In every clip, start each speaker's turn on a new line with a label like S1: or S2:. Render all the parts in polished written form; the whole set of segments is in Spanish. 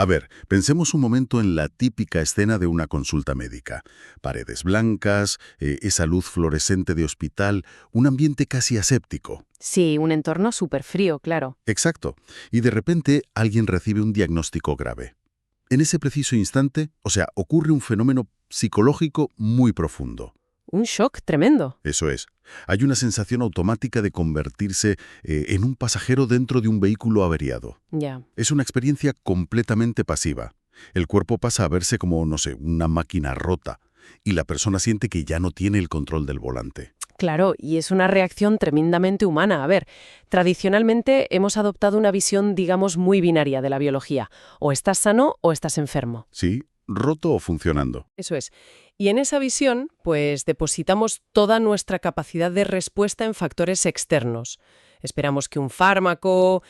S1: A ver, pensemos un momento en la típica escena de una consulta médica. Paredes blancas, esa luz fluorescente de hospital, un ambiente casi aséptico.
S2: Sí, un entorno súper frío, claro.
S1: Exacto. Y de repente alguien recibe un diagnóstico grave. En ese preciso instante, ocurre un fenómeno psicológico muy profundo.
S2: Un shock tremendo.
S1: Eso es. Hay una sensación automática de convertirse en un pasajero dentro de un vehículo averiado.
S2: Ya.
S1: Es una experiencia completamente pasiva. El cuerpo pasa a verse como, no sé, una máquina rota, y la persona siente que ya no tiene el control del volante.
S2: Claro, y es una reacción tremendamente humana. A ver, tradicionalmente hemos adoptado una visión, digamos, muy binaria de la biología. O estás sano o estás enfermo.
S1: ¿Sí? ¿Roto o funcionando?
S2: Eso es. Y en esa visión, pues depositamos toda nuestra capacidad de respuesta en factores externos. Esperamos que un fármaco,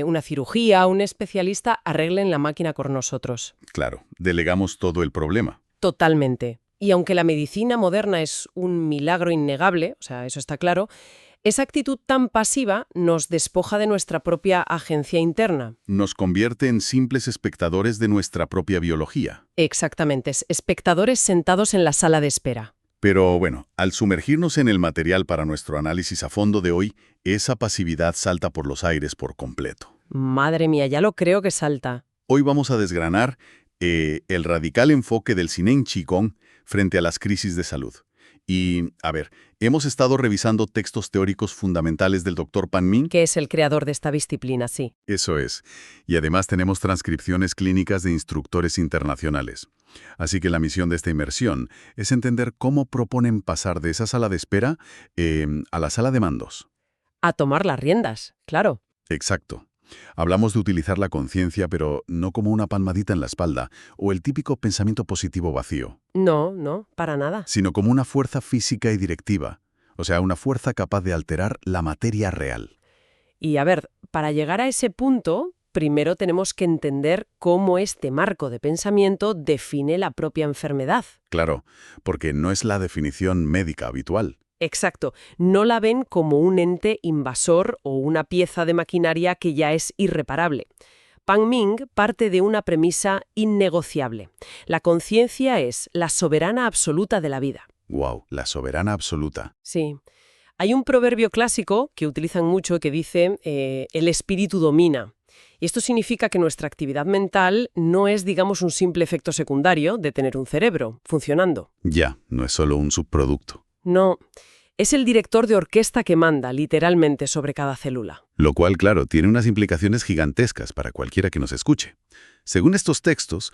S2: una cirugía, un especialista arreglen la máquina por nosotros.
S1: Claro, delegamos todo el problema.
S2: Totalmente. Y aunque la medicina moderna es un milagro innegable, o sea, eso está claro, esa actitud tan pasiva nos despoja de nuestra propia agencia interna.
S1: Nos convierte en simples espectadores de nuestra propia biología.
S2: Exactamente, espectadores sentados en la sala de espera.
S1: Pero bueno, al sumergirnos en el material para nuestro análisis a fondo de hoy, esa pasividad salta por los aires por completo.
S2: Madre mía, ya lo creo que salta.
S1: Hoy vamos a desgranar el radical enfoque del Shinen Qigong frente a las crisis de salud. Y, a ver, hemos estado revisando textos teóricos fundamentales del Dr. Pan Ming.
S2: Que es el creador de esta disciplina, sí.
S1: Eso es. Y además tenemos transcripciones clínicas de instructores internacionales. Así que la misión de esta inmersión es entender cómo proponen pasar de esa sala de espera a la sala de mandos.
S2: A tomar las riendas, claro.
S1: Exacto. Hablamos de utilizar la conciencia, pero no como una palmadita en la espalda o el típico pensamiento positivo vacío.
S2: No, para nada.
S1: Sino como una fuerza física y directiva. O sea, una fuerza capaz de alterar la materia real.
S2: Y a ver, para llegar a ese punto, primero tenemos que entender cómo este marco de pensamiento define la propia enfermedad.
S1: Claro, porque no es la definición médica habitual.
S2: Exacto, no la ven como un ente invasor o una pieza de maquinaria que ya es irreparable. Pan Ming parte de una premisa innegociable. La conciencia es la soberana absoluta de la vida.
S1: ¡Wow! La soberana absoluta.
S2: Sí. Hay un proverbio clásico que utilizan mucho que dice el espíritu domina. Y esto significa que nuestra actividad mental no es, digamos, un simple efecto secundario de tener un cerebro funcionando.
S1: Ya, no es solo un subproducto.
S2: No, es el director de orquesta que manda, literalmente, sobre cada célula.
S1: Lo cual, claro, tiene unas implicaciones gigantescas para cualquiera que nos escuche. Según estos textos,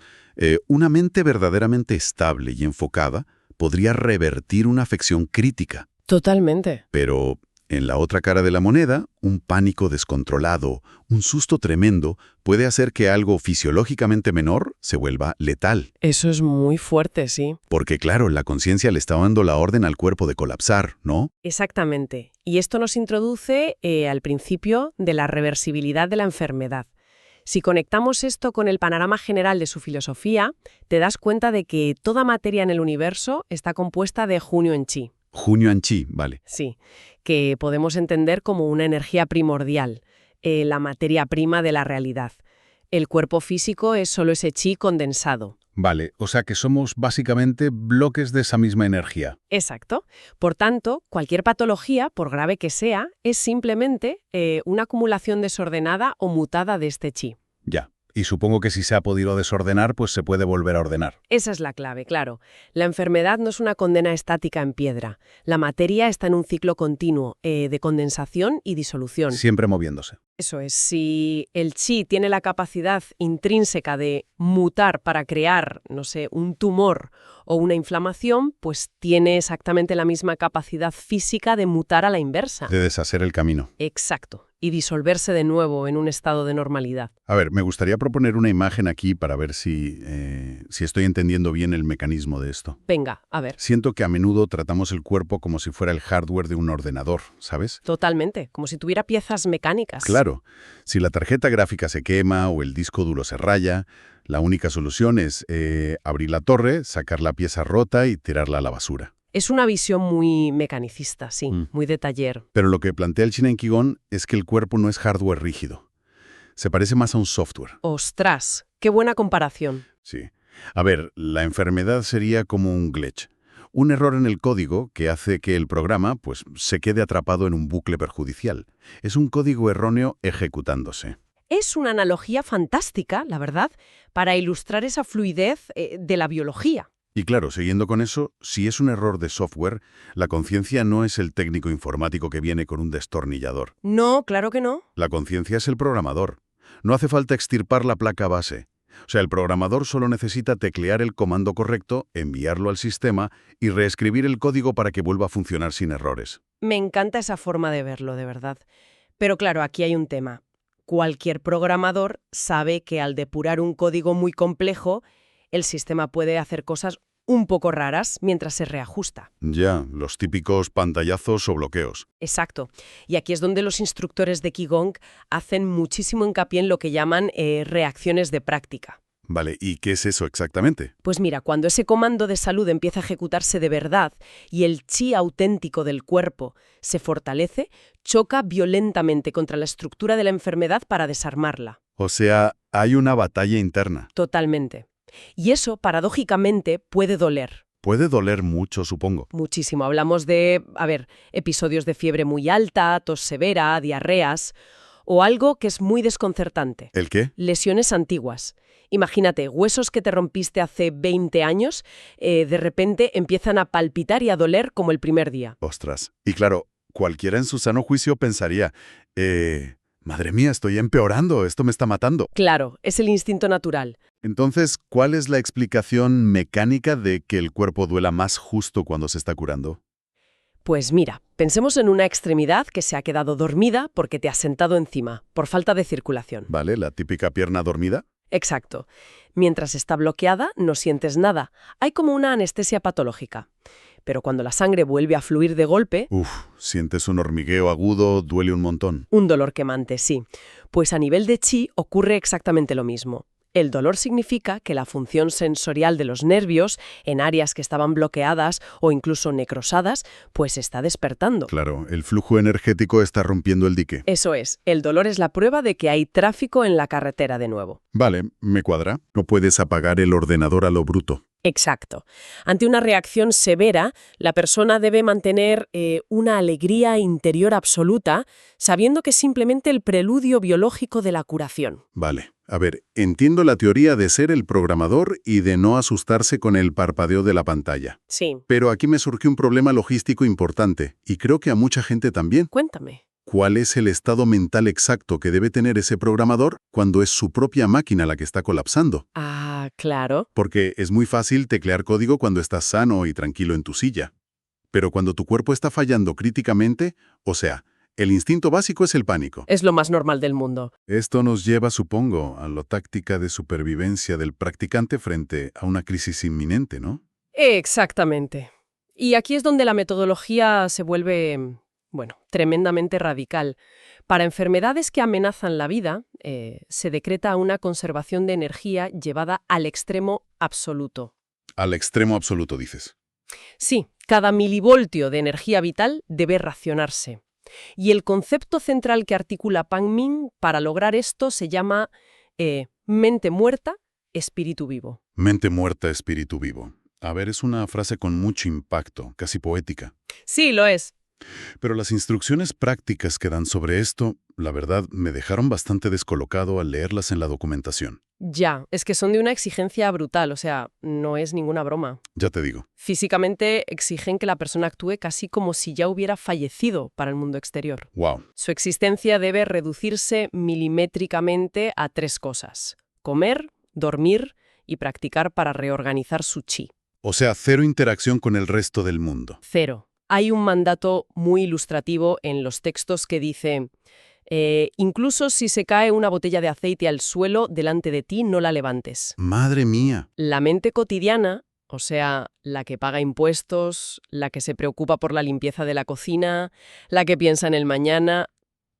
S1: una mente verdaderamente estable y enfocada podría revertir una afección crítica.
S2: Totalmente.
S1: Pero en la otra cara de la moneda, un pánico descontrolado, un susto tremendo, puede hacer que algo fisiológicamente menor se vuelva letal.
S2: Eso es muy fuerte, sí.
S1: Porque claro, la conciencia le está dando la orden al cuerpo de colapsar, ¿no?
S2: Exactamente. Y esto nos introduce al principio de la reversibilidad de la enfermedad. Si conectamos esto con el panorama general de su filosofía, te das cuenta de que toda materia en el universo está compuesta de Junyo Chi.
S1: Junyo Chi, vale.
S2: Sí, que podemos entender como una energía primordial, la materia prima de la realidad. El cuerpo físico es solo ese chi condensado.
S3: Vale, o sea que somos básicamente bloques de esa misma energía.
S2: Exacto. Por tanto, cualquier patología, por grave que sea, es simplemente una acumulación desordenada o mutada de este chi.
S3: Ya. Y supongo que si se ha podido desordenar, pues se puede volver a ordenar.
S2: Esa es la clave, claro. La enfermedad no es una condena estática en piedra. La materia está en un ciclo continuo de condensación y disolución.
S3: Siempre moviéndose.
S2: Eso es, si el chi tiene la capacidad intrínseca de mutar para crear, no sé, un tumor o una inflamación, pues tiene exactamente la misma capacidad física de mutar a la inversa.
S3: De deshacer el camino.
S2: Exacto. Y disolverse de nuevo en un estado de normalidad.
S1: A ver, me gustaría proponer una imagen aquí para ver si estoy entendiendo bien el mecanismo de esto.
S2: Venga, a ver.
S1: Siento que a menudo tratamos el cuerpo como si fuera el hardware de un ordenador, ¿sabes?
S2: Totalmente, como si tuviera piezas mecánicas.
S1: Claro, si la tarjeta gráfica se quema o el disco duro se raya, la única solución es abrir la torre, sacar la pieza rota y tirarla a la basura.
S2: Es una visión muy mecanicista, sí, muy de taller.
S1: Pero lo que plantea el Shinen Qigong es que el cuerpo no es hardware rígido. Se parece más a un software.
S2: Ostras, Qué buena comparación.
S1: Sí. A ver, la enfermedad sería como un glitch. Un error en el código que hace que el programa pues, se quede atrapado en un bucle perjudicial. Es un código erróneo ejecutándose.
S2: Es una analogía fantástica, la verdad, para ilustrar esa fluidez de la biología.
S1: Y claro, siguiendo con eso, si es un error de software, la conciencia no es el técnico informático que viene con un destornillador.
S2: No, claro que no.
S1: La conciencia es el programador. No hace falta extirpar la placa base. O sea, el programador solo necesita teclear el comando correcto, enviarlo al sistema y reescribir el código para que vuelva a funcionar sin errores.
S2: Me encanta esa forma de verlo, de verdad. Pero claro, aquí hay un tema. Cualquier programador sabe que al depurar un código muy complejo, el sistema puede hacer cosas un poco raras mientras se reajusta.
S1: Ya, los típicos pantallazos o bloqueos.
S2: Exacto. Y aquí es donde los instructores de Qigong hacen muchísimo hincapié en lo que llaman reacciones de práctica.
S1: Vale, ¿y qué es eso exactamente?
S2: Pues mira, cuando ese comando de salud empieza a ejecutarse de verdad y el chi auténtico del cuerpo se fortalece, choca violentamente contra la estructura de la enfermedad para desarmarla.
S1: O sea, hay una batalla interna.
S2: Totalmente. Y eso, paradójicamente, puede doler.
S1: Puede doler mucho, supongo.
S2: Muchísimo. Hablamos de, episodios de fiebre muy alta, tos severa, diarreas, o algo que es muy desconcertante.
S1: ¿El qué?
S2: Lesiones antiguas. Imagínate, huesos que te rompiste hace 20 años, de repente empiezan a palpitar y a doler como el primer día.
S1: Ostras. Y claro, cualquiera en su sano juicio pensaría, madre mía, estoy empeorando, esto me está matando.
S2: Claro, es el instinto natural.
S1: Entonces, ¿cuál es la explicación mecánica de que el cuerpo duela más justo cuando se está curando?
S2: Pues mira, pensemos en una extremidad que se ha quedado dormida porque te has sentado encima, por falta de circulación.
S1: ¿Vale? La típica pierna dormida.
S2: Exacto. Mientras está bloqueada, no sientes nada. Hay como una anestesia patológica. Pero cuando la sangre vuelve a fluir de golpe,
S1: Sientes un hormigueo agudo, duele un montón.
S2: un dolor quemante, sí. Pues a nivel de chi ocurre exactamente lo mismo. El dolor significa que la función sensorial de los nervios, en áreas que estaban bloqueadas o incluso necrosadas, pues está despertando.
S1: Claro, el flujo energético está rompiendo el dique.
S2: Eso es, el dolor es la prueba de que hay tráfico en la carretera de nuevo.
S1: Vale, me cuadra. No puedes apagar el ordenador a lo bruto.
S2: Exacto. Ante una reacción severa, la persona debe mantener una alegría interior absoluta, sabiendo que es simplemente el preludio biológico de la curación.
S1: Vale. A ver, entiendo la teoría de ser el programador y de no asustarse con el parpadeo de la pantalla.
S2: Sí.
S1: Pero aquí me surgió un problema logístico importante, y creo que a mucha gente también.
S2: Cuéntame.
S1: ¿Cuál es el estado mental exacto que debe tener ese programador cuando es su propia máquina la que está colapsando?
S2: Ah, claro.
S1: Porque es muy fácil teclear código cuando estás sano y tranquilo en tu silla. Pero cuando tu cuerpo está fallando críticamente, o sea, el instinto básico es el pánico.
S2: Es lo más normal del mundo.
S1: Esto nos lleva, supongo, a la táctica de supervivencia del practicante frente a una crisis inminente, ¿no?
S2: Exactamente. Y aquí es donde la metodología se vuelve, tremendamente radical. Para enfermedades que amenazan la vida, se decreta una conservación de energía llevada al extremo absoluto.
S1: Al extremo absoluto, dices.
S2: Sí, cada milivoltio de energía vital debe racionarse. Y el concepto central que articula Pan Ming para lograr esto se llama mente muerta, espíritu vivo.
S1: Mente muerta, espíritu vivo. A ver, es una frase con mucho impacto, casi poética.
S2: Sí, lo es.
S1: Pero las instrucciones prácticas que dan sobre esto, la verdad, me dejaron bastante descolocado al leerlas en la documentación.
S2: Ya, es que son de una exigencia brutal, o sea, no es ninguna broma.
S1: Ya te digo.
S2: Físicamente exigen que la persona actúe casi como si ya hubiera fallecido para el mundo exterior.
S1: Wow.
S2: Su existencia debe reducirse milimétricamente a 3 cosas: comer, dormir y practicar para reorganizar su chi.
S1: O sea, cero interacción con el resto del mundo.
S2: 0. Hay un mandato muy ilustrativo en los textos que dice: incluso si se cae una botella de aceite al suelo delante de ti, no la levantes.
S1: ¡Madre mía!
S2: La mente cotidiana, o sea, la que paga impuestos, la que se preocupa por la limpieza de la cocina, la que piensa en el mañana,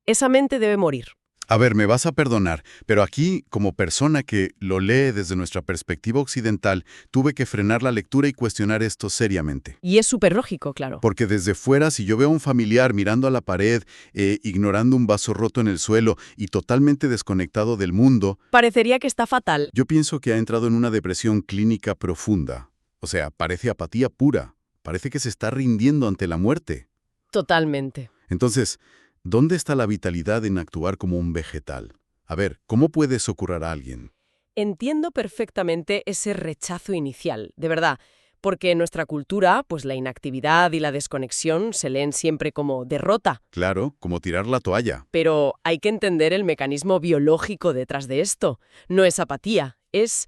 S2: esa mente debe morir.
S1: A ver, me vas a perdonar, pero aquí, como persona que lo lee desde nuestra perspectiva occidental, tuve que frenar la lectura y cuestionar esto seriamente.
S2: Y es súper lógico, claro.
S1: Porque desde fuera, si yo veo a un familiar mirando a la pared, ignorando un vaso roto en el suelo y totalmente desconectado del mundo,
S2: Parecería que está fatal.
S1: yo pienso que ha entrado en una depresión clínica profunda. O sea, parece apatía pura. Parece que se está rindiendo ante la muerte.
S2: Totalmente.
S1: Entonces, ¿dónde está la vitalidad en actuar como un vegetal? A ver, ¿cómo puedes socorrer a alguien?
S2: Entiendo perfectamente ese rechazo inicial, de verdad, porque en nuestra cultura, pues la inactividad y la desconexión se leen siempre como derrota,
S1: Claro, como tirar la toalla.
S2: pero hay que entender el mecanismo biológico detrás de esto. No es apatía, es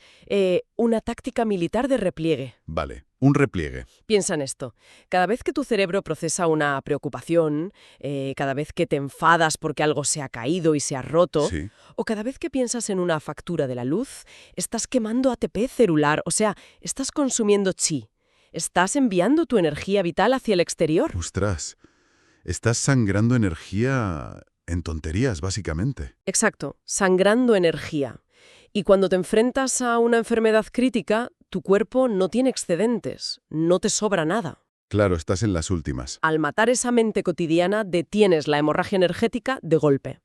S2: una táctica militar de repliegue.
S1: Vale, un repliegue.
S2: Piensa en esto. Cada vez que tu cerebro procesa una preocupación, cada vez que te enfadas porque algo se ha caído y se ha roto,
S1: Sí.
S2: o cada vez que piensas en una factura de la luz, estás quemando ATP celular, o sea, estás consumiendo chi. Estás enviando tu energía vital hacia el exterior.
S1: Ostras, estás sangrando energía en tonterías, básicamente.
S2: Exacto, sangrando energía. Y cuando te enfrentas a una enfermedad crítica, tu cuerpo no tiene excedentes, no te sobra nada.
S1: Claro, estás en las últimas.
S2: Al matar esa mente cotidiana, detienes la hemorragia energética de golpe.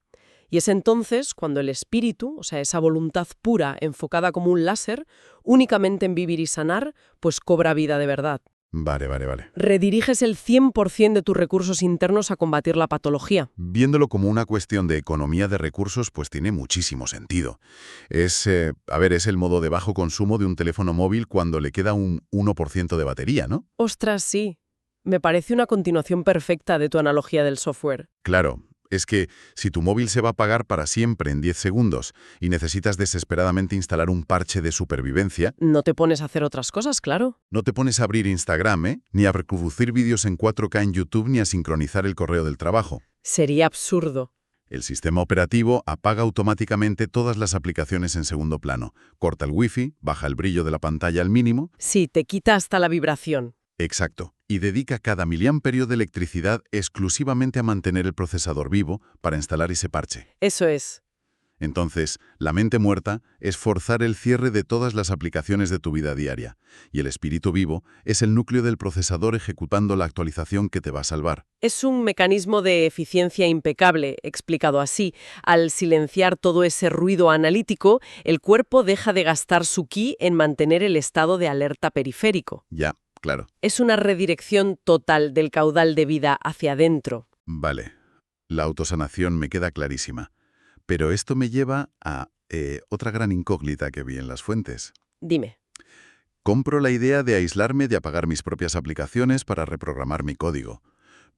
S2: Y es entonces cuando el espíritu, o sea, esa voluntad pura enfocada como un láser, únicamente en vivir y sanar, pues cobra vida de verdad.
S1: Vale.
S2: Rediriges el 100% de tus recursos internos a combatir la patología.
S1: Viéndolo como una cuestión de economía de recursos, pues tiene muchísimo sentido. Es el modo de bajo consumo de un teléfono móvil cuando le queda un 1% de batería, ¿no?
S2: Ostras, sí. Me parece una continuación perfecta de tu analogía del software.
S1: Claro, es que si tu móvil se va a apagar para siempre en 10 segundos y necesitas desesperadamente instalar un parche de supervivencia,
S2: No te pones a hacer otras cosas, claro.
S1: no te pones a abrir Instagram, ni a reproducir vídeos en 4K en YouTube, ni a sincronizar el correo del trabajo.
S2: Sería absurdo.
S1: El sistema operativo apaga automáticamente todas las aplicaciones en segundo plano, corta el wifi, baja el brillo de la pantalla al mínimo.
S2: Sí, te quita hasta la vibración.
S1: Exacto. Y dedica cada miliamperio de electricidad exclusivamente a mantener el procesador vivo para instalar ese parche.
S2: Eso es.
S1: Entonces, la mente muerta es forzar el cierre de todas las aplicaciones de tu vida diaria, y el espíritu vivo es el núcleo del procesador ejecutando la actualización que te va a salvar.
S2: Es un mecanismo de eficiencia impecable, explicado así. Al silenciar todo ese ruido analítico, el cuerpo deja de gastar su ki en mantener el estado de alerta periférico.
S1: Ya, claro.
S2: Es una redirección total del caudal de vida hacia adentro.
S1: Vale. La autosanación me queda clarísima. Pero esto me lleva a otra gran incógnita que vi en las fuentes.
S2: Dime.
S1: Compro la idea de aislarme, de apagar mis propias aplicaciones para reprogramar mi código.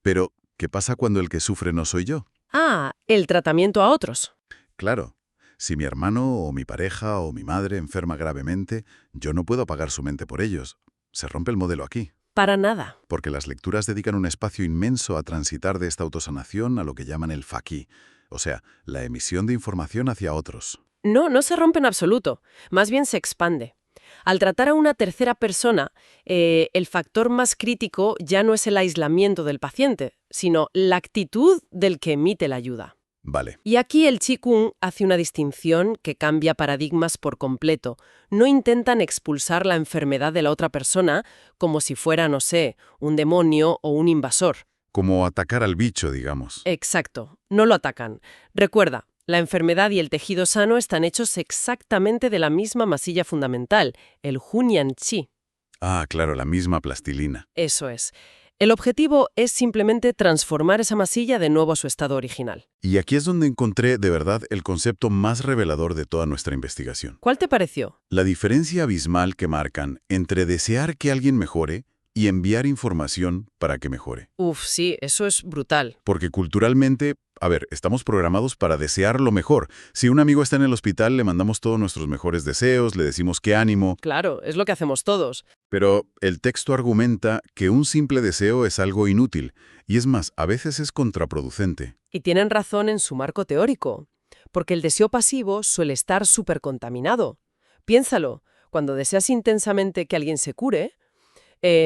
S1: Pero, ¿qué pasa cuando el que sufre no soy yo?
S2: Ah, el tratamiento a otros.
S1: Claro, si mi hermano o mi pareja o mi madre enferma gravemente, yo no puedo apagar su mente por ellos. Se rompe el modelo aquí.
S2: Para nada.
S1: Porque las lecturas dedican un espacio inmenso a transitar de esta autosanación a lo que llaman el faquí, o sea, la emisión de información hacia otros.
S2: No se rompe en absoluto. Más bien se expande. Al tratar a una tercera persona, el factor más crítico ya no es el aislamiento del paciente, sino la actitud del que emite la ayuda.
S1: Vale,
S2: Y aquí el Qigong hace una distinción que cambia paradigmas por completo. No intentan expulsar la enfermedad de la otra persona como si fuera, no sé, un demonio o un invasor.
S1: como atacar al bicho, digamos.
S2: Exacto, no lo atacan. Recuerda, la enfermedad y el tejido sano están hechos exactamente de la misma masilla fundamental, el Hunyuan Qi.
S1: Ah, claro, la misma plastilina.
S2: Eso es. El objetivo es simplemente transformar esa masilla de nuevo a su estado original.
S1: Y aquí es donde encontré, de verdad, el concepto más revelador de toda nuestra investigación.
S2: ¿Cuál te pareció?
S1: La diferencia abismal que marcan entre desear que alguien mejore y enviar información para que mejore.
S2: Uf, sí, eso es brutal.
S1: Porque culturalmente, estamos programados para desear lo mejor. Si un amigo está en el hospital, le mandamos todos nuestros mejores deseos, le decimos qué ánimo.
S2: Claro, es lo que hacemos todos.
S1: Pero el texto argumenta que un simple deseo es algo inútil, y es más, a veces es contraproducente.
S2: Y tienen razón en su marco teórico, porque el deseo pasivo suele estar súper contaminado. Piénsalo, cuando deseas intensamente que alguien se cure,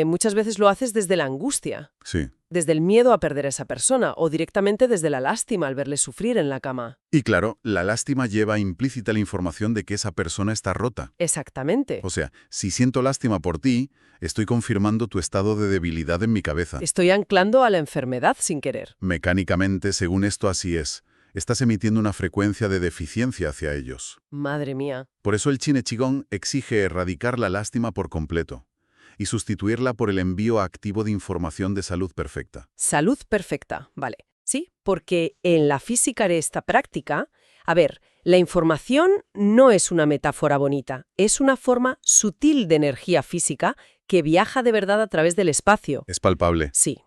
S2: muchas veces lo haces desde la angustia.
S1: Sí.
S2: desde el miedo a perder a esa persona o directamente desde la lástima al verle sufrir en la cama.
S1: Y claro, la lástima lleva implícita la información de que esa persona está rota.
S2: Exactamente.
S1: O sea, si siento lástima por ti, estoy confirmando tu estado de debilidad en mi cabeza.
S2: Estoy anclando a la enfermedad sin querer.
S1: Mecánicamente, según esto, así es. Estás emitiendo una frecuencia de deficiencia hacia ellos.
S2: Madre mía.
S1: Por eso el Chine Qigong exige erradicar la lástima por completo y sustituirla por el envío activo de información de salud perfecta.
S2: Salud perfecta, vale. Sí, porque en la física de esta práctica, a ver, la información no es una metáfora bonita, es una forma sutil de energía física que viaja de verdad a través del espacio.
S1: Es palpable.
S2: Sí.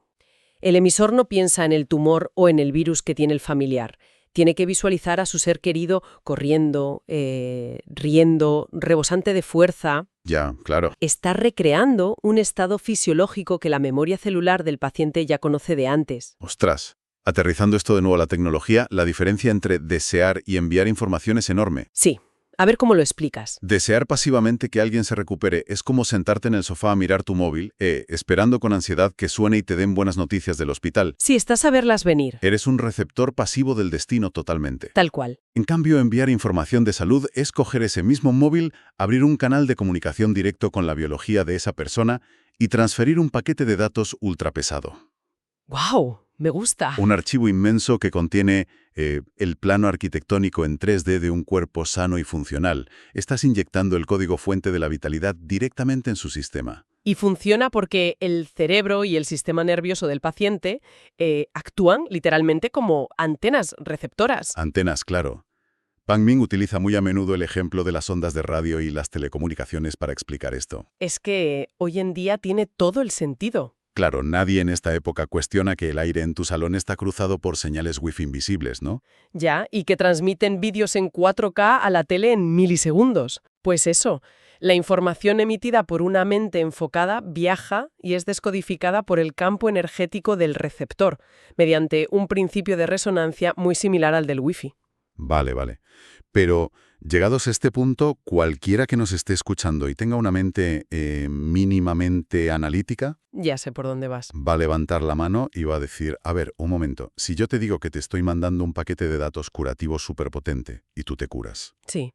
S2: El emisor no piensa en el tumor o en el virus que tiene el familiar. Tiene que visualizar a su ser querido corriendo, riendo, rebosante de fuerza.
S1: Ya, claro.
S2: Está recreando un estado fisiológico que la memoria celular del paciente ya conoce de antes.
S1: Ostras. Aterrizando esto de nuevo a la tecnología, la diferencia entre desear y enviar información es enorme.
S2: Sí. A ver cómo lo explicas.
S1: Desear pasivamente que alguien se recupere es como sentarte en el sofá a mirar tu móvil, esperando con ansiedad que suene y te den buenas noticias del hospital.
S2: Sí, estás a verlas venir.
S1: Eres un receptor pasivo del destino totalmente.
S2: Tal cual.
S1: En cambio, enviar información de salud es coger ese mismo móvil, abrir un canal de comunicación directo con la biología de esa persona y transferir un paquete de datos ultrapesado.
S2: ¡Guau! Me gusta.
S1: Un archivo inmenso que contiene el plano arquitectónico en 3D de un cuerpo sano y funcional. Estás inyectando el código fuente de la vitalidad directamente en su sistema.
S2: Y funciona porque el cerebro y el sistema nervioso del paciente actúan literalmente como antenas receptoras.
S1: Antenas, claro. Pang Ming utiliza muy a menudo el ejemplo de las ondas de radio y las telecomunicaciones para explicar esto.
S2: Es que hoy en día tiene todo el sentido.
S1: Claro, nadie en esta época cuestiona que el aire en tu salón está cruzado por señales wifi invisibles, ¿no?
S2: Ya, y que transmiten vídeos en 4K a la tele en milisegundos. Pues eso, la información emitida por una mente enfocada viaja y es descodificada por el campo energético del receptor, mediante un principio de resonancia muy similar al del wifi.
S1: Vale. Pero, llegados a este punto, cualquiera que nos esté escuchando y tenga una mente mínimamente analítica,
S2: Ya sé por dónde vas.
S1: va a levantar la mano y va a decir, a ver, un momento, si yo te digo que te estoy mandando un paquete de datos curativos superpotente y tú te curas,
S2: Sí.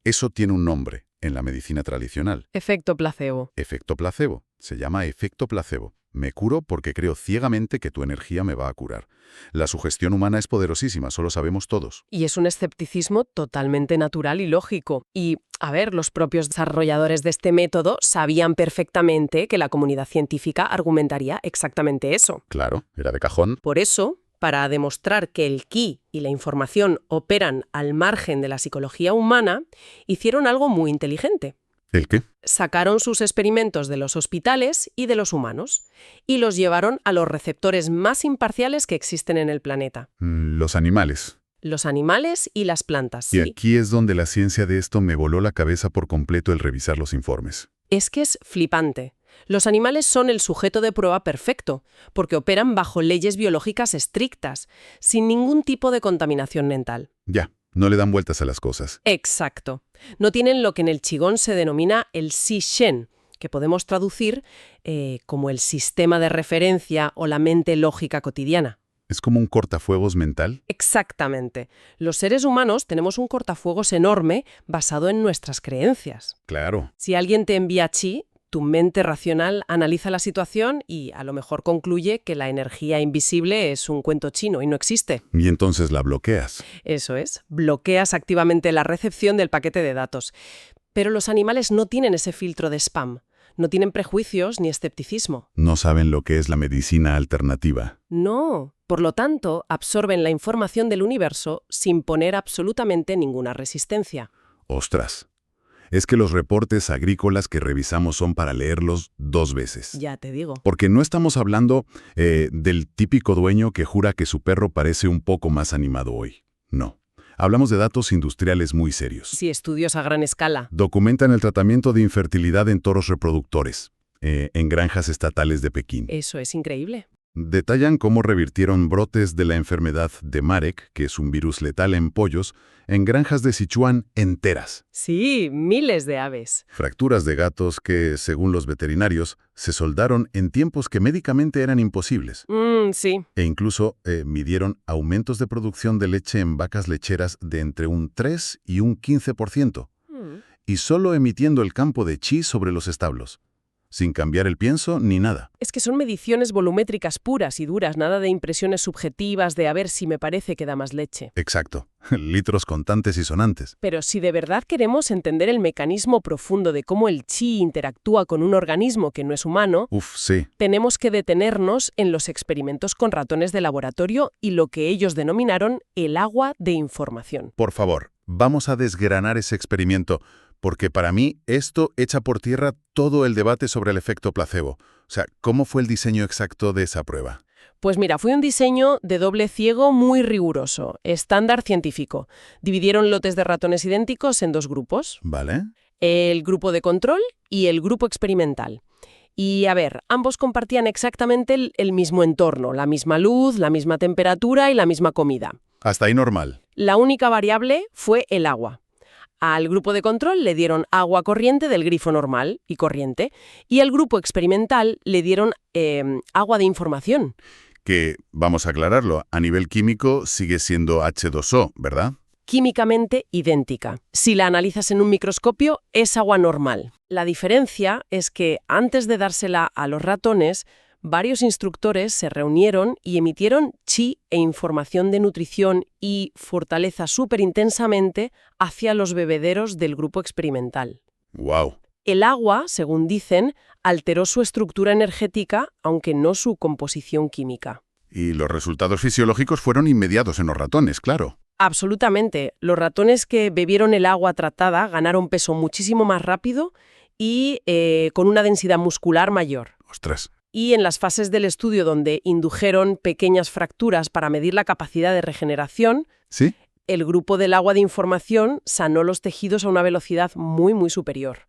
S1: eso tiene un nombre en la medicina tradicional.
S2: Efecto placebo.
S1: Efecto placebo. Se llama efecto placebo. Me curo porque creo ciegamente que tu energía me va a curar. La sugestión humana es poderosísima, solo sabemos todos.
S2: Y es un escepticismo totalmente natural y lógico. Y, a ver, los propios desarrolladores de este método sabían perfectamente que la comunidad científica argumentaría exactamente eso.
S1: Claro, era de cajón.
S2: Por eso, para demostrar que el ki y la información operan al margen de la psicología humana, hicieron algo muy inteligente.
S1: ¿El qué?
S2: Sacaron sus experimentos de los hospitales y de los humanos y los llevaron a los receptores más imparciales que existen en el planeta.
S1: Los animales.
S2: Los animales y las plantas,
S1: Y
S2: sí.
S1: aquí es donde la ciencia de esto me voló la cabeza por completo el revisar los informes.
S2: Es que es flipante. Los animales son el sujeto de prueba perfecto, porque operan bajo leyes biológicas estrictas, sin ningún tipo de contaminación mental.
S1: Ya, no le dan vueltas a las cosas.
S2: Exacto. No tienen lo que en el Qigong se denomina el Si-Shen, que podemos traducir como el sistema de referencia o la mente lógica cotidiana.
S1: ¿Es como un cortafuegos mental?
S2: Exactamente. Los seres humanos tenemos un cortafuegos enorme basado en nuestras creencias.
S1: Claro.
S2: Si alguien te envía chi, tu mente racional analiza la situación y a lo mejor concluye que la energía invisible es un cuento chino y no existe.
S1: Y entonces la bloqueas.
S2: Eso es, bloqueas activamente la recepción del paquete de datos. Pero los animales no tienen ese filtro de spam, no tienen prejuicios ni escepticismo.
S1: No saben lo que es la medicina alternativa.
S2: No, por lo tanto, absorben la información del universo sin poner absolutamente ninguna resistencia.
S1: Ostras. Es que los reportes agrícolas que revisamos son para leerlos 2 veces.
S2: Ya te digo.
S1: Porque no estamos hablando del típico dueño que jura que su perro parece un poco más animado hoy. No. Hablamos de datos industriales muy serios.
S2: Sí, estudios a gran escala.
S1: Documentan el tratamiento de infertilidad en toros reproductores, en granjas estatales de Pekín.
S2: Eso es increíble.
S1: Detallan cómo revirtieron brotes de la enfermedad de Marek, que es un virus letal en pollos, en granjas de Sichuan enteras.
S2: Sí, miles de aves.
S1: Fracturas de gatos que, según los veterinarios, se soldaron en tiempos que médicamente eran imposibles.
S2: Sí.
S1: E incluso midieron aumentos de producción de leche en vacas lecheras de entre un 3 y un 15%. Y solo emitiendo el campo de chi sobre los establos, sin cambiar el pienso ni nada.
S2: Es que son mediciones volumétricas puras y duras, nada de impresiones subjetivas de a ver si me parece que da más leche.
S1: Exacto. Litros contantes y sonantes.
S2: Pero si de verdad queremos entender el mecanismo profundo de cómo el chi interactúa con un organismo que no es humano,
S1: Sí.
S2: tenemos que detenernos en los experimentos con ratones de laboratorio y lo que ellos denominaron el agua de información.
S1: Por favor, vamos a desgranar ese experimento, porque para mí esto echa por tierra todo el debate sobre el efecto placebo. O sea, ¿cómo fue el diseño exacto de esa prueba?
S2: Pues mira, fue un diseño de doble ciego muy riguroso, estándar científico. Dividieron lotes de ratones idénticos en 2 grupos,
S1: ¿Vale?
S2: el grupo de control y el grupo experimental. Y a ver, ambos compartían exactamente el mismo entorno, la misma luz, la misma temperatura y la misma comida.
S1: Hasta ahí normal.
S2: La única variable fue el agua. Al grupo de control le dieron agua corriente del grifo normal y corriente, y al grupo experimental le dieron agua de información.
S1: Que, vamos a aclararlo, a nivel químico sigue siendo H2O, ¿verdad?
S2: Químicamente idéntica. Si la analizas en un microscopio, es agua normal. La diferencia es que antes de dársela a los ratones, varios instructores se reunieron y emitieron chi e información de nutrición y fortaleza súper intensamente hacia los bebederos del grupo experimental.
S1: ¡Wow!
S2: El agua, según dicen, alteró su estructura energética, aunque no su composición química.
S1: Y los resultados fisiológicos fueron inmediatos en los ratones, claro.
S2: Absolutamente. Los ratones que bebieron el agua tratada ganaron peso muchísimo más rápido y con una densidad muscular mayor.
S1: ¡Ostras!
S2: Y en las fases del estudio donde indujeron pequeñas fracturas para medir la capacidad de regeneración,
S1: ¿Sí?
S2: el grupo del agua de información sanó los tejidos a una velocidad muy, muy superior.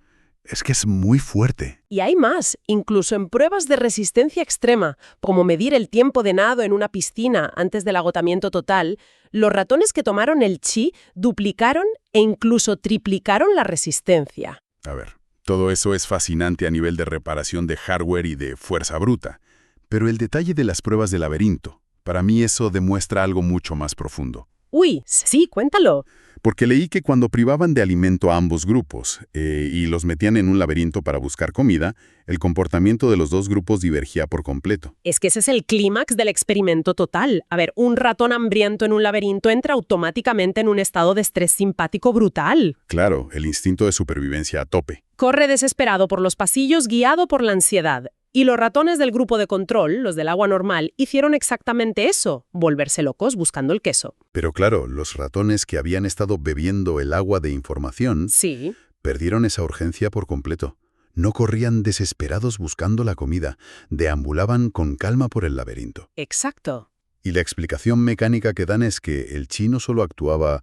S1: Es que es muy fuerte.
S2: Y hay más, incluso en pruebas de resistencia extrema, como medir el tiempo de nado en una piscina antes del agotamiento total, los ratones que tomaron el chi duplicaron e incluso triplicaron la resistencia.
S1: A ver, todo eso es fascinante a nivel de reparación de hardware y de fuerza bruta. Pero el detalle de las pruebas de laberinto, para mí eso demuestra algo mucho más profundo.
S2: Uy, sí, cuéntalo.
S1: Porque leí que cuando privaban de alimento a ambos grupos y los metían en un laberinto para buscar comida, el comportamiento de los 2 grupos divergía por completo.
S2: Es que ese es el clímax del experimento total. A ver, un ratón hambriento en un laberinto entra automáticamente en un estado de estrés simpático brutal.
S1: Claro, el instinto de supervivencia a tope.
S2: Corre desesperado por los pasillos, guiado por la ansiedad. Y los ratones del grupo de control, los del agua normal, hicieron exactamente eso, volverse locos buscando el queso.
S1: Pero claro, los ratones que habían estado bebiendo el agua de información
S2: Sí.
S1: perdieron esa urgencia por completo. No corrían desesperados buscando la comida, deambulaban con calma por el laberinto.
S2: Exacto.
S1: Y la explicación mecánica que dan es que el chi no solo actuaba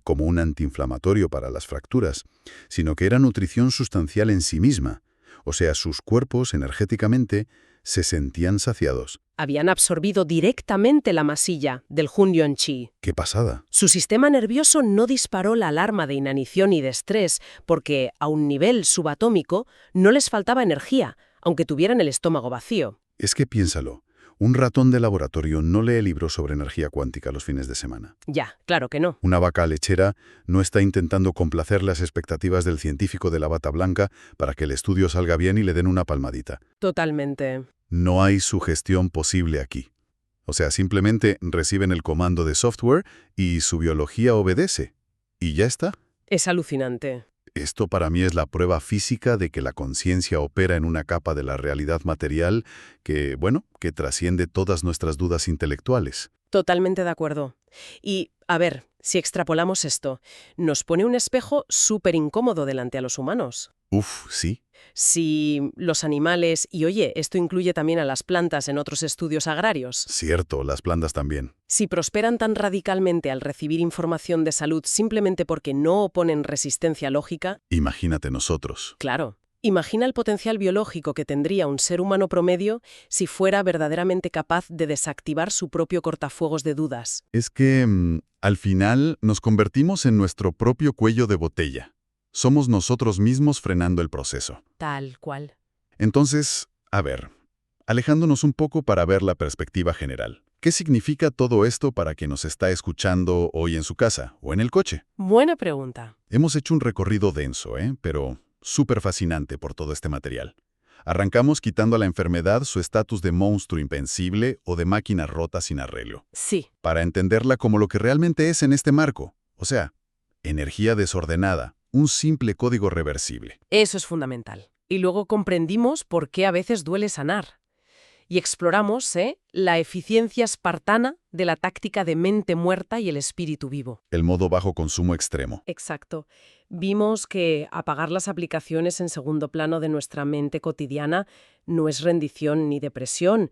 S1: como un antiinflamatorio para las fracturas, sino que era nutrición sustancial en sí misma. O sea, sus cuerpos, energéticamente, se sentían saciados.
S2: Habían absorbido directamente la masilla del Hunyuan Chi.
S1: ¡Qué pasada!
S2: Su sistema nervioso no disparó la alarma de inanición y de estrés porque, a un nivel subatómico, no les faltaba energía, aunque tuvieran el estómago vacío.
S1: Es que piénsalo, un ratón de laboratorio no lee libros sobre energía cuántica los fines de semana.
S2: Ya, claro que no.
S1: Una vaca lechera no está intentando complacer las expectativas del científico de la bata blanca para que el estudio salga bien y le den una palmadita.
S2: Totalmente.
S1: No hay sugestión posible aquí. O sea, simplemente reciben el comando de software y su biología obedece. Y ya está.
S2: Es alucinante.
S1: Esto para mí es la prueba física de que la conciencia opera en una capa de la realidad material que, que trasciende todas nuestras dudas intelectuales.
S2: Totalmente de acuerdo. Y, a ver, si extrapolamos esto, nos pone un espejo súper incómodo delante a los humanos.
S1: Sí.
S2: Si los animales, y oye, esto incluye también a las plantas en otros estudios agrarios,
S1: Cierto, las plantas también.
S2: si prosperan tan radicalmente al recibir información de salud simplemente porque no oponen resistencia lógica,
S1: Imagínate nosotros.
S2: claro, Imagina el potencial biológico que tendría un ser humano promedio si fuera verdaderamente capaz de desactivar su propio cortafuegos de dudas.
S1: Es que, al final, nos convertimos en nuestro propio cuello de botella. Somos nosotros mismos frenando el proceso.
S2: Tal cual.
S1: Entonces, a ver, alejándonos un poco para ver la perspectiva general. ¿Qué significa todo esto para quien nos está escuchando hoy en su casa o en el coche?
S2: Buena pregunta.
S1: Hemos hecho un recorrido denso, pero súper fascinante por todo este material. Arrancamos quitando a la enfermedad su estatus de monstruo invencible o de máquina rota sin arreglo,
S2: Sí,
S1: para entenderla como lo que realmente es en este marco, o sea, energía desordenada, un simple código reversible.
S2: eso es fundamental. Y luego comprendimos por qué a veces duele sanar. Y exploramos, la eficiencia espartana de la táctica de mente muerta y el espíritu vivo.
S1: El modo bajo consumo extremo.
S2: Exacto. Vimos que apagar las aplicaciones en segundo plano de nuestra mente cotidiana no es rendición ni depresión,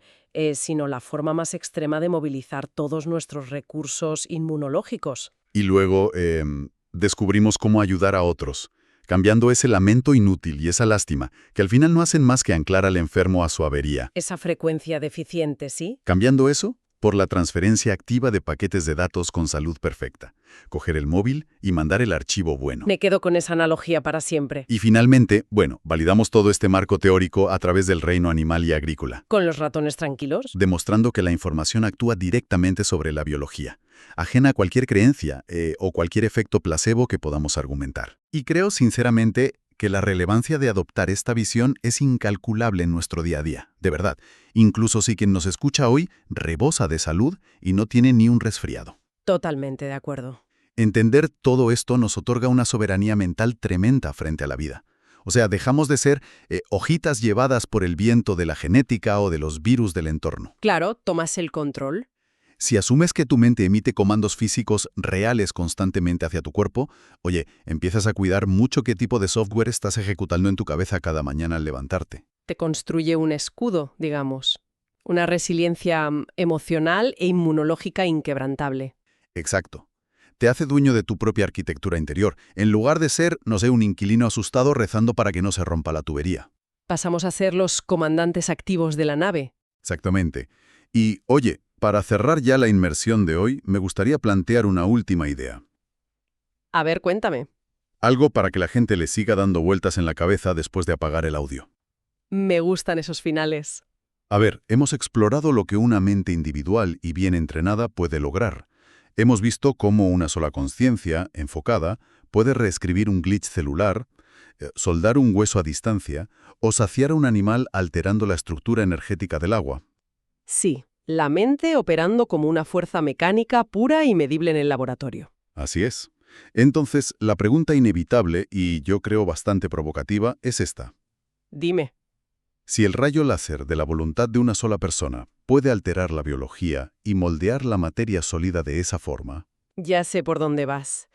S2: sino la forma más extrema de movilizar todos nuestros recursos inmunológicos.
S1: Y luego descubrimos cómo ayudar a otros, cambiando ese lamento inútil y esa lástima, que al final no hacen más que anclar al enfermo a su avería.
S2: Esa frecuencia deficiente, ¿sí?
S1: Cambiando eso por la transferencia activa de paquetes de datos con salud perfecta. Coger el móvil y mandar el archivo bueno.
S2: Me quedo con esa analogía para siempre.
S1: Y finalmente, validamos todo este marco teórico a través del reino animal y agrícola,
S2: ¿Con los ratones tranquilos?
S1: demostrando que la información actúa directamente sobre la biología, ajena a cualquier creencia o cualquier efecto placebo que podamos argumentar. Y creo sinceramente que la relevancia de adoptar esta visión es incalculable en nuestro día a día, de verdad, incluso si quien nos escucha hoy rebosa de salud y no tiene ni un resfriado.
S2: Totalmente de acuerdo.
S1: Entender todo esto nos otorga una soberanía mental tremenda frente a la vida. O sea, dejamos de ser hojitas llevadas por el viento de la genética o de los virus del entorno.
S2: Claro, tomas el control.
S1: Si asumes que tu mente emite comandos físicos reales constantemente hacia tu cuerpo, oye, empiezas a cuidar mucho qué tipo de software estás ejecutando en tu cabeza cada mañana al levantarte.
S2: Te construye un escudo, digamos. Una resiliencia emocional e inmunológica inquebrantable.
S1: Exacto. Te hace dueño de tu propia arquitectura interior, en lugar de ser, no sé, un inquilino asustado rezando para que no se rompa la tubería.
S2: Pasamos a ser los comandantes activos de la nave.
S1: Exactamente. Y, oye, para cerrar ya la inmersión de hoy, me gustaría plantear una última idea.
S2: A ver, cuéntame.
S1: Algo para que la gente le siga dando vueltas en la cabeza después de apagar el audio.
S2: Me gustan esos finales.
S1: A ver, hemos explorado lo que una mente individual y bien entrenada puede lograr. Hemos visto cómo una sola conciencia, enfocada, puede reescribir un glitch celular, soldar un hueso a distancia o saciar a un animal alterando la estructura energética del agua.
S2: Sí, la mente operando como una fuerza mecánica pura y medible en el laboratorio.
S1: Así es. Entonces, la pregunta inevitable, y yo creo bastante provocativa, es esta.
S2: Dime.
S1: Si el rayo láser de la voluntad de una sola persona puede alterar la biología y moldear la materia sólida de esa forma,
S2: Ya sé por dónde vas.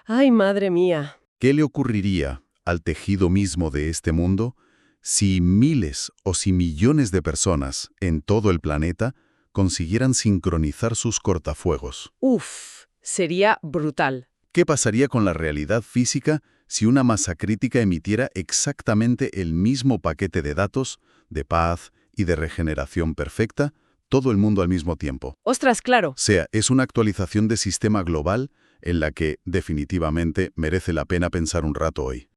S2: Ay, madre mía.
S1: ¿qué le ocurriría al tejido mismo de este mundo si miles o si millones de personas en todo el planeta consiguieran sincronizar sus cortafuegos?
S2: Uf, sería brutal.
S1: ¿Qué pasaría con la realidad física si una masa crítica emitiera exactamente el mismo paquete de datos, de paz y de regeneración perfecta, todo el mundo al mismo tiempo?
S2: Ostras, claro.
S1: O sea, es una actualización de sistema global en la que definitivamente merece la pena pensar un rato hoy.